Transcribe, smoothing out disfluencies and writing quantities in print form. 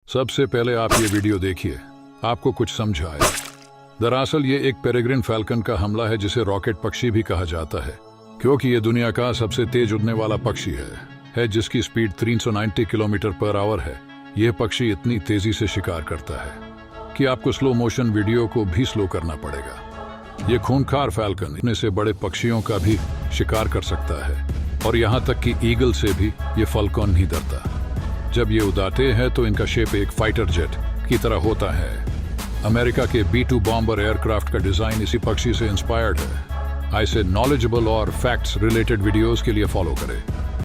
सबसे पहले आप ये वीडियो देखिए, आपको कुछ समझ आए। दरअसल ये एक पेरेग्रिन फैल्कन का हमला है, जिसे रॉकेट पक्षी भी कहा जाता है, क्योंकि ये दुनिया का सबसे तेज उड़ने वाला पक्षी है जिसकी स्पीड 390 किलोमीटर पर आवर है। यह पक्षी इतनी तेजी से शिकार करता है कि आपको स्लो मोशन वीडियो को भी स्लो करना पड़ेगा। ये खूंखार फैल्कन इतने से बड़े पक्षियों का भी शिकार कर सकता है, और यहाँ तक कि ईगल से भी ये फॉल्कन नहीं डरता। जब ये उड़ाते हैं तो इनका शेप एक फाइटर जेट की तरह होता है। अमेरिका के B-2 बॉम्बर एयरक्राफ्ट का डिजाइन इसी पक्षी से इंस्पायर्ड है। ऐसे नॉलेजेबल और फैक्ट्स रिलेटेड वीडियोस के लिए फॉलो करें।